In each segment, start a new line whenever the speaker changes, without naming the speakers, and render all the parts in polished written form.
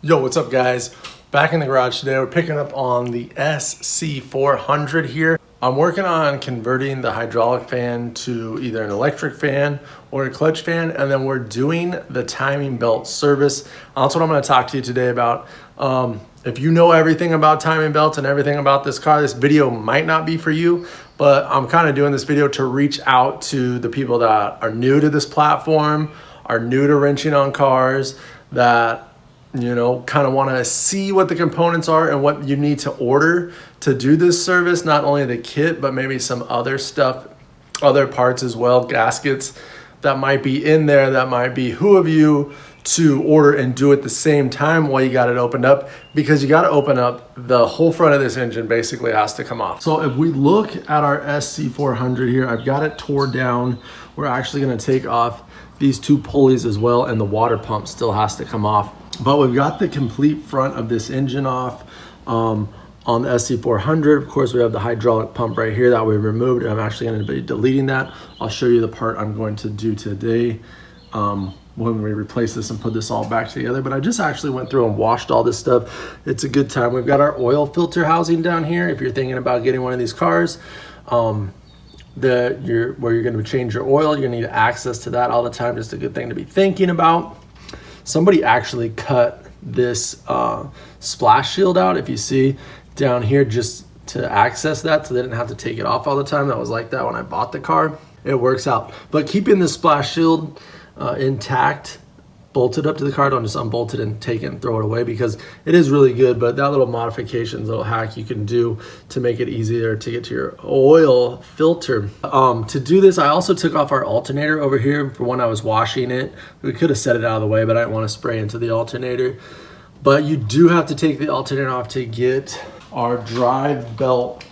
Yo, what's up guys? Back in the garage today. We're picking up on the SC400 here. I'm working on converting the hydraulic fan to either an electric fan or a clutch fan, and then we're doing the timing belt service. That's what I'm going to talk to you today about. If you know everything about timing belts and everything about this car, this video might not be for you, but I'm kind of doing this video to reach out to the people that are new to this platform, are new to wrenching on cars, that kind of want to see what the components are and what you need to order to do this service. Not only the kit, but maybe some other stuff, other parts as well, gaskets that might be in there that might behoove you to order and do at the same time while you got it opened up, because you got to open up the whole front of this engine. Basically has to come off. So if we look at our SC400 here, I've got it tore down. We're actually going to take off these two pulleys as well, and the water pump still has to come off. But we've got the complete front of this engine off. On the SC400, of course, we have the hydraulic pump right here that we removed, and I'm actually going to be deleting that. I'll show you the part I'm going to do today when we replace this and put this all back together. But I just actually went through and washed all this stuff. It's a good time. We've got our oil filter housing down here. If you're thinking about getting one of these cars, where you're going to change your oil, you're going to need access to that all the time. Just a good thing to be thinking about. Somebody actually cut this splash shield out, if you see down here, just to access that, so they didn't have to take it off all the time. That was like that when I bought the car. It works out. But keeping the splash shield intact, bolted up to the car, don't just unbolt it and take it and throw it away, because it is really good. But that little modifications, little hack you can do to make it easier to get to your oil filter. To do this, I also took off our alternator over here for when I was washing it. We could have set it out of the way, but I didn't want to spray into the alternator. But you do have to take the alternator off to get our drive belt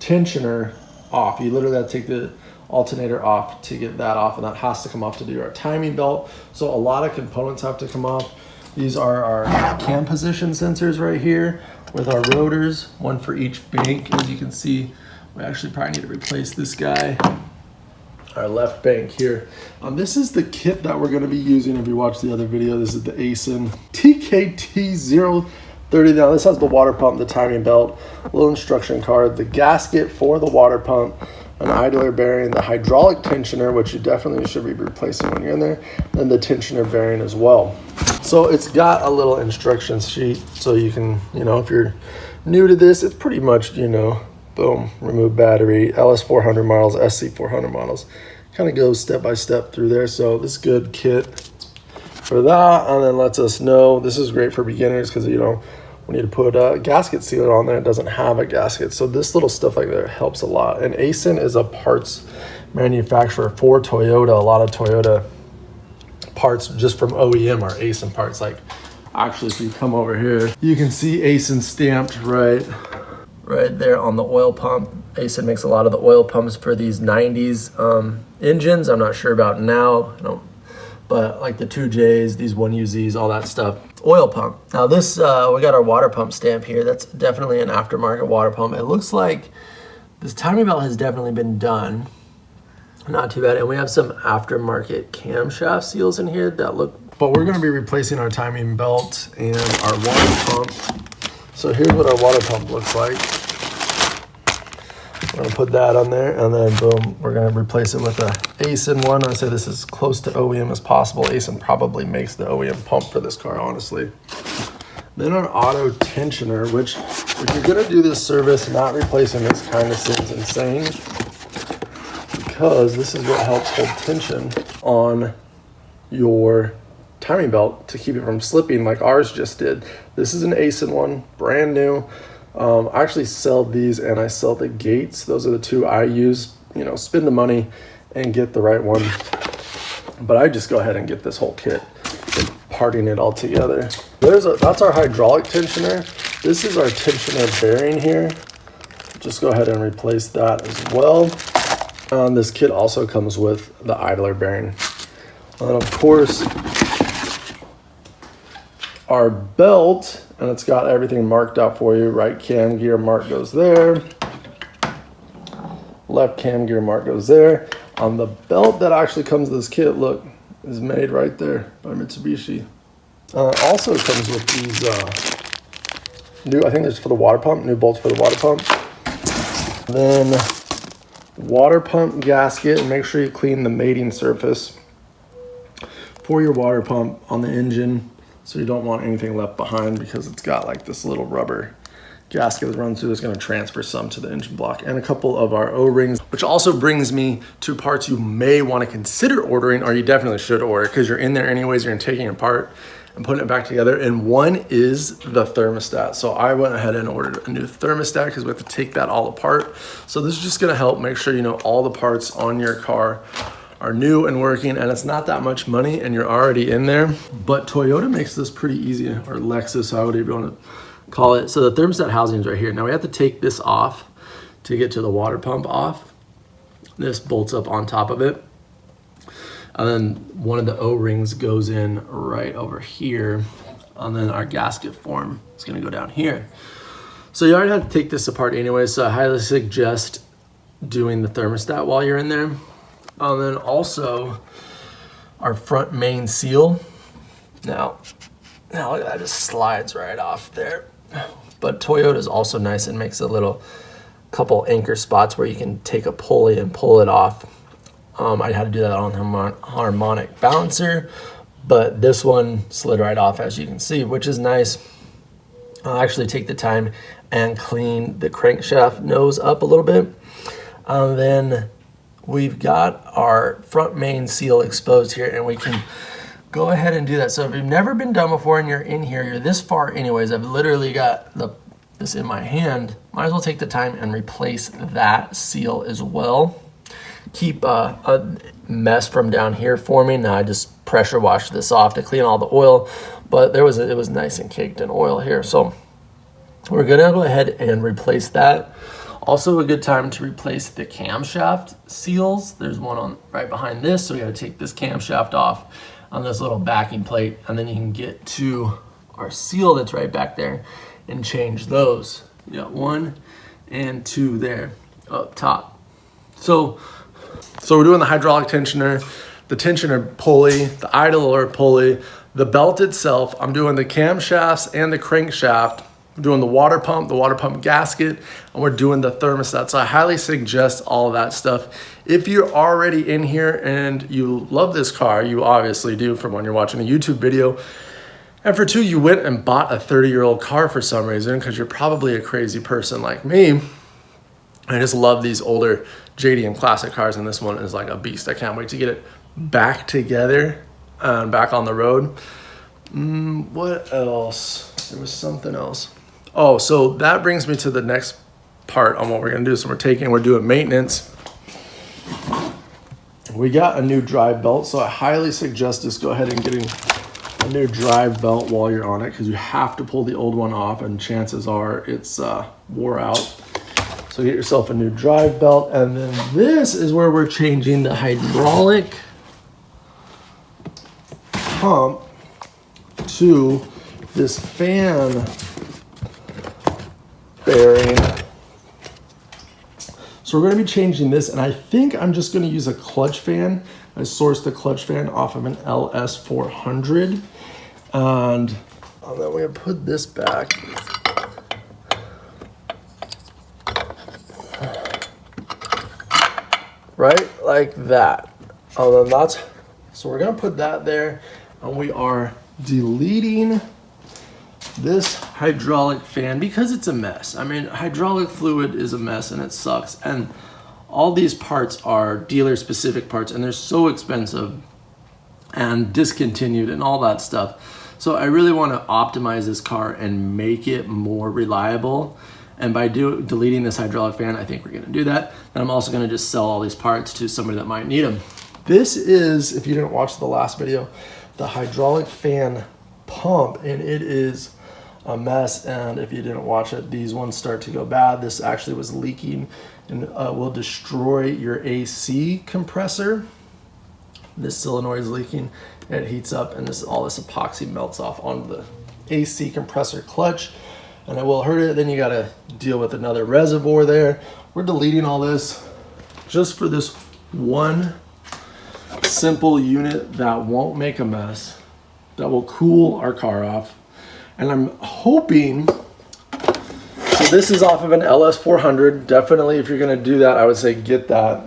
tensioner off. You literally have to take the alternator off to get that off, and that has to come off to do our timing belt. So a lot of components have to come off. These are our cam position sensors right here with our rotors, one for each bank. As you can see, we actually probably need to replace this guy, our left bank here. This is the kit that we're going to be using. If you watch the other video, this is the ASIN TKT030. Now this has the water pump, the timing belt, a little instruction card, the gasket for the water pump, an idler bearing, the hydraulic tensioner, which you definitely should be replacing when you're in there, and the tensioner bearing as well. So it's got a little instruction sheet, so you can, if you're new to this, it's pretty much, boom, remove battery, LS400 models, SC400 models. Kind of goes step by step through there. So this is good kit for that, and then lets us know. This is great for beginners because we need to put a gasket sealer on there. It doesn't have a gasket, so this little stuff like that helps a lot. And ASIN is a parts manufacturer for Toyota. A lot of Toyota parts just from OEM are ASIN parts. Like, actually, if you come over here, you can see ASIN stamped right there on the oil pump. ASIN makes a lot of the oil pumps for these 90s engines. I'm not sure about now, but like the 2Js, these 1UZs, all that stuff. Oil pump. Now this, we got our water pump stamp here. That's definitely an aftermarket water pump. It looks like this timing belt has definitely been done. Not too bad. And we have some aftermarket camshaft seals in here that look, but we're gonna be replacing our timing belt and our water pump. So here's what our water pump looks like. We're gonna put that on there, and then boom, we're gonna replace it with a ASIN one. I say this is close to OEM as possible. ASIN probably makes the OEM pump for this car, honestly. Then our auto tensioner, which if you're gonna do this service, not replacing this kind of seems insane, because this is what helps hold tension on your timing belt to keep it from slipping like ours just did. This is an ASIN one, brand new. I actually sell these, and I sell the gates. Those are the two I use, spend the money and get the right one. But I just go ahead and get this whole kit and parting it all together. That's our hydraulic tensioner. This is our tensioner bearing here. Just go ahead and replace that as well. This kit also comes with the idler bearing. And of course, our belt, and it's got everything marked out for you. Right cam gear mark goes there. Left cam gear mark goes there. On the belt that actually comes with this kit, look, is made right there by Mitsubishi. Also comes with these new, I think this is for the water pump, new bolts for the water pump. Then water pump gasket, and make sure you clean the mating surface for your water pump on the engine, so you don't want anything left behind, because it's got like this little rubber gasket that runs through that's going to transfer some to the engine block, and a couple of our O-rings, which also brings me to parts you may want to consider ordering, or you definitely should order, because you're in there anyways, you're taking it apart and putting it back together. And one is the thermostat. So I went ahead and ordered a new thermostat because we have to take that all apart. So this is just going to help make sure you know all the parts on your car are new and working, and it's not that much money and you're already in there. But Toyota makes this pretty easy, or Lexus, however you want to call it. So the thermostat housing is right here. Now we have to take this off to get to the water pump off. This bolts up on top of it. And then one of the O-rings goes in right over here. And then our gasket form is gonna go down here. So you already have to take this apart anyway, so I highly suggest doing the thermostat while you're in there. And then also our front main seal. Now look at that, just slides right off there. But Toyota is also nice and makes a little couple anchor spots where you can take a pulley and pull it off. I had to do that on harmonic balancer, but this one slid right off, as you can see, which is nice. I'll actually take the time and clean the crankshaft nose up a little bit. Then we've got our front main seal exposed here, and we can go ahead and do that. So if you've never been done before and you're in here, you're this far anyways, I've literally got this in my hand, might as well take the time and replace that seal as well. Keep a mess from down here for me. Now I just pressure washed this off to clean all the oil, but it was nice and caked in oil here. So we're gonna go ahead and replace that. Also a good time to replace the camshaft seals. There's one on right behind this, so we gotta take this camshaft off on this little backing plate, and then you can get to our seal that's right back there and change those. You got 1 and 2 there up top. So we're doing the hydraulic tensioner, the tensioner pulley, the idler pulley, the belt itself. I'm doing the camshafts and the crankshaft. I'm doing the water pump gasket, and we're doing the thermostat. So I highly suggest all of that stuff. If you're already in here and you love this car, you obviously do from when you're watching a YouTube video. And for 2, you went and bought a 30-year-old car for some reason, because you're probably a crazy person like me. I just love these older JDM classic cars, and this one is like a beast. I can't wait to get it back together and back on the road. What else? There was something else. Oh, so that brings me to the next part on what we're gonna do. So we're doing maintenance. We got a new drive belt, so I highly suggest just go ahead and getting a new drive belt while you're on it, because you have to pull the old one off, and chances are it's wore out. So get yourself a new drive belt, and then this is where we're changing the hydraulic pump to this fan bearing. So we're going to be changing this, and I think I'm just going to use a clutch fan. I sourced the clutch fan off of an LS400, and then we're going to put this back. Right like that. So we're going to put that there, and we are deleting this hydraulic fan because it's a mess. I mean, hydraulic fluid is a mess and it sucks. And all these parts are dealer specific parts, and they're so expensive and discontinued and all that stuff. So I really want to optimize this car and make it more reliable. And by deleting this hydraulic fan, I think we're gonna do that. And I'm also gonna just sell all these parts to somebody that might need them. This is, if you didn't watch the last video, the hydraulic fan pump, and it is a mess. And if you didn't watch it, these ones start to go bad. This actually was leaking and will destroy your AC compressor. This solenoid is leaking, and it heats up, and all this epoxy melts off onto the AC compressor clutch, and it will hurt it. Then you gotta deal with another reservoir there. We're deleting all this just for this one simple unit that won't make a mess. that will cool our car off. And I'm hoping, so this is off of an LS400. Definitely, if you're gonna do that, I would say get that.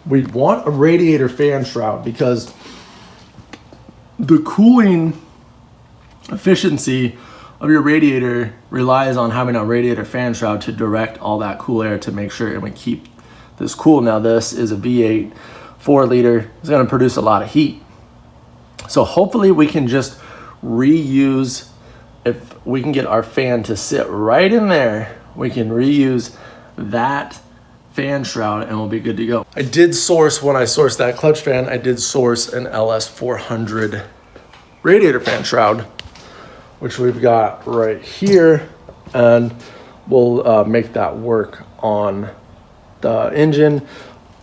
We want a radiator fan shroud because the cooling efficiency of your radiator relies on having a radiator fan shroud to direct all that cool air to make sure it would keep this cool. Now this is a V8 4-liter. It's going to produce a lot of heat. So hopefully we can just reuse, if we can get our fan to sit right in there, we can reuse that fan shroud and we'll be good to go. I did source, when I sourced that clutch fan, I did source an LS400 radiator fan shroud, which we've got right here, and we'll make that work on the engine,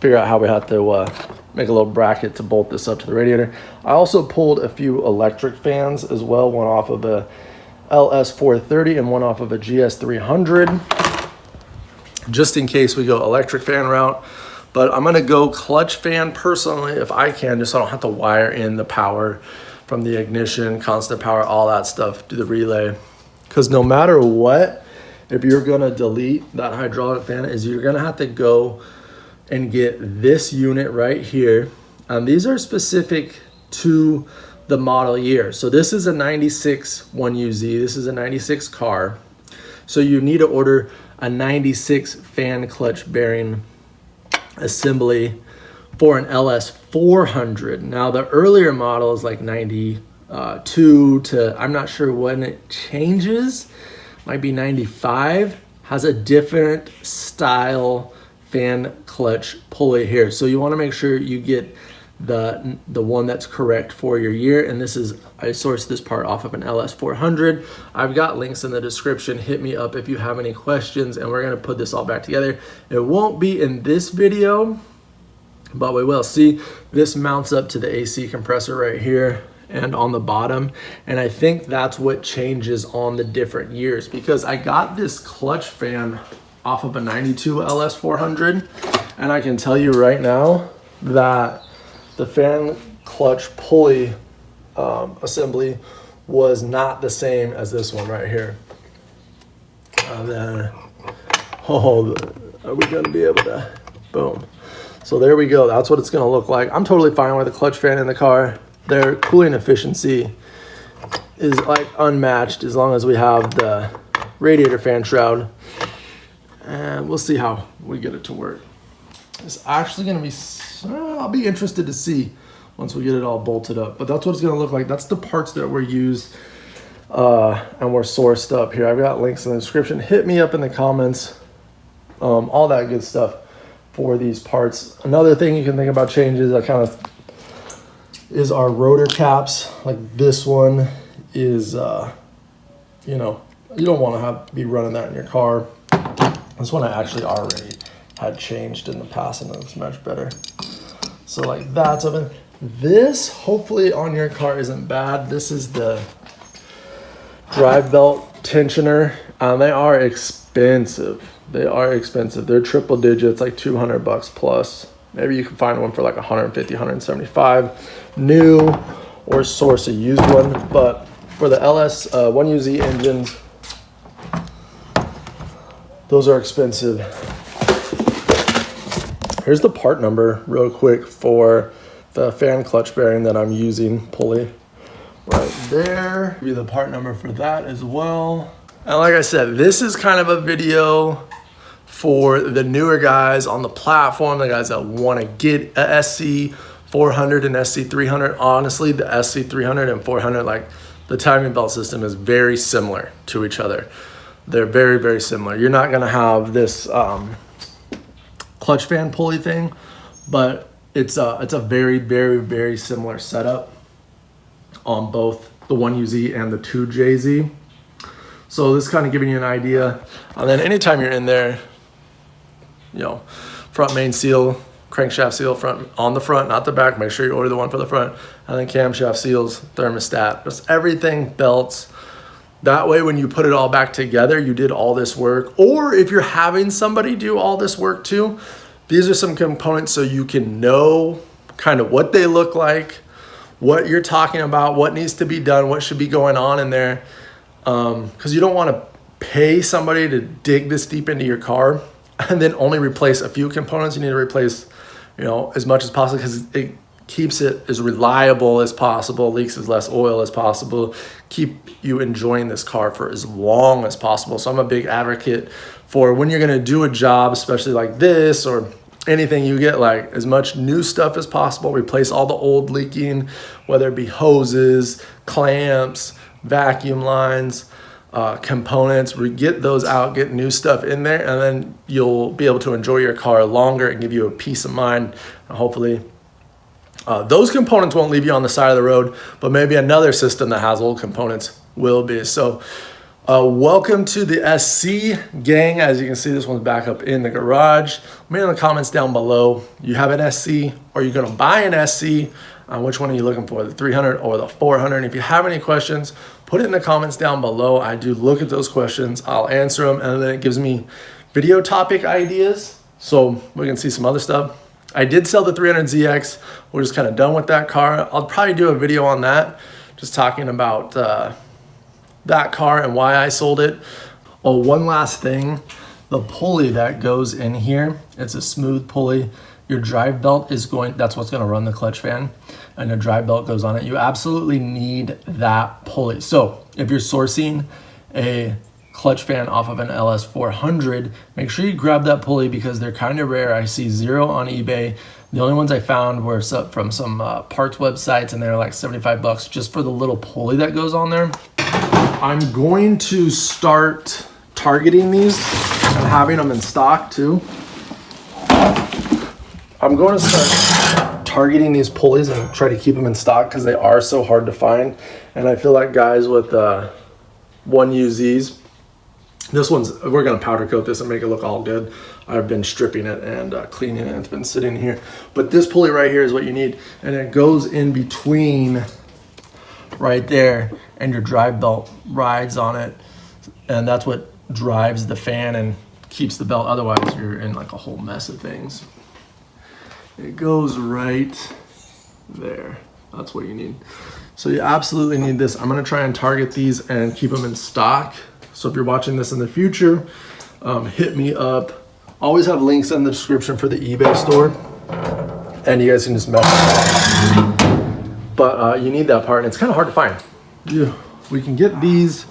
figure out how we have to make a little bracket to bolt this up to the radiator. I also pulled a few electric fans as well, one off of a LS430 and one off of a GS300, just in case we go electric fan route. But I'm gonna go clutch fan personally if I can, just so I don't have to wire in the power from the ignition, constant power, all that stuff to the relay. Because no matter what, if you're gonna delete that hydraulic fan, is you're gonna have to go and get this unit right here. These are specific to the model year. So this is a 96 1UZ, this is a 96 car. So you need to order a 96 fan clutch bearing assembly for an LS400. Now the earlier model is like 92 to, I'm not sure when it changes, might be 95, has a different style fan clutch pulley here. So you want to make sure you get the one that's correct for your year. And this is, I sourced this part off of an LS400. I've got links in the description. Hit me up if you have any questions, and we're going to put this all back together. It won't be in this video, but we will. See, this mounts up to the AC compressor right here and on the bottom, and I think that's what changes on the different years, because I got this clutch fan off of a 92 LS400, and I can tell you right now that the fan clutch pulley assembly was not the same as this one right here. Then, oh, are we gonna be able to, boom. So there we go, that's what it's gonna look like. I'm totally fine with the clutch fan in the car. Their cooling efficiency is like unmatched as long as we have the radiator fan shroud. And we'll see how we get it to work. It's actually gonna be, I'll be interested to see once we get it all bolted up, but that's what it's gonna look like. That's the parts that were used and were sourced up here. I've got links in the description. Hit me up in the comments, all that good stuff for these parts. Another thing you can think about changes, is our rotor caps. Like this one is, you know, you don't want to be running that in your car. This one I actually already had changed in the past and it looks much better. So like that's open. This hopefully on your car isn't bad. This is the drive belt tensioner. They are expensive. They are expensive. They're triple digits, like 200 bucks plus. Maybe you can find one for like 150, 175 new, or source a used one. But for the LS 1UZ engines, those are expensive. Here's the part number real quick for the fan clutch bearing that I'm using, pulley right there. Give you the part number for that as well. And like I said, this is kind of a video for the newer guys on the platform, the guys that want to get a SC400 and SC300. Honestly, the SC300 and 400, like the timing belt system is very similar to each other. They're very, very similar. You're not gonna have this clutch fan pulley thing, but it's a very, very, very similar setup on both the 1UZ and the 2JZ. So this is kind of giving you an idea. And then anytime you're in there, you know, front main seal, crankshaft seal front on the front, not the back. Make sure you order the one for the front. And then camshaft seals, thermostat, just everything, belts. That way, when you put it all back together, you did all this work. Or if you're having somebody do all this work too, these are some components so you can know kind of what they look like, what you're talking about, what needs to be done, what should be going on in there. Because you don't want to pay somebody to dig this deep into your car and then only replace a few components. You need to replace, you know, as much as possible, because it keeps it as reliable as possible, leaks as less oil as possible, keep you enjoying this car for as long as possible. So I'm a big advocate for when you're going to do a job, especially like this or anything, you get like as much new stuff as possible, replace all the old leaking, whether it be hoses, clamps, vacuum lines, components. We get those out, get new stuff in there, and then you'll be able to enjoy your car longer and give you a peace of mind. And hopefully those components won't leave you on the side of the road, but maybe another system that has old components will be. So welcome to the SC gang. As you can see, this one's back up in the garage. Let me know in the comments down below, you have an SC or you're gonna buy an SC. Which one are you looking for, the 300 or the 400? And if you have any questions, put it in the comments down below. I do look at those questions, I'll answer them, and then it gives me video topic ideas so we can see some other stuff. I did sell the 300ZX. We're just kind of done with that car. I'll probably do a video on that, just talking about that car and why I sold it. Oh, one last thing, the pulley that goes in here, it's a smooth pulley. Your drive belt is that's what's gonna run the clutch fan, and the drive belt goes on it. You absolutely need that pulley. So if you're sourcing a clutch fan off of an LS400, make sure you grab that pulley because they're kind of rare. I see 0 on eBay. The only ones I found were from some parts websites, and they're like 75 bucks just for the little pulley that goes on there. I'm going to start targeting these and having them in stock too. I'm going to start targeting these pulleys and try to keep them in stock because they are so hard to find. And I feel like guys with 1UZs, we're going to powder coat this and make it look all good. I've been stripping it and cleaning it. It's been sitting here. But this pulley right here is what you need. And it goes in between right there, and your drive belt rides on it. And that's what drives the fan and keeps the belt. Otherwise, you're in like a whole mess of things. It goes right there. That's what you need. So you absolutely need this. I'm gonna try and target these and keep them in stock. So if you're watching this in the future, hit me up. Always have links in the description for the eBay store, and you guys can just mess with it. But you need that part, and it's kind of hard to find. We can get these,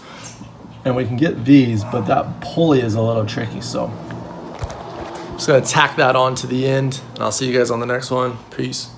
and we can get these, but that pulley is a little tricky, so. Just gonna tack that on to the end, and I'll see you guys on the next one. Peace.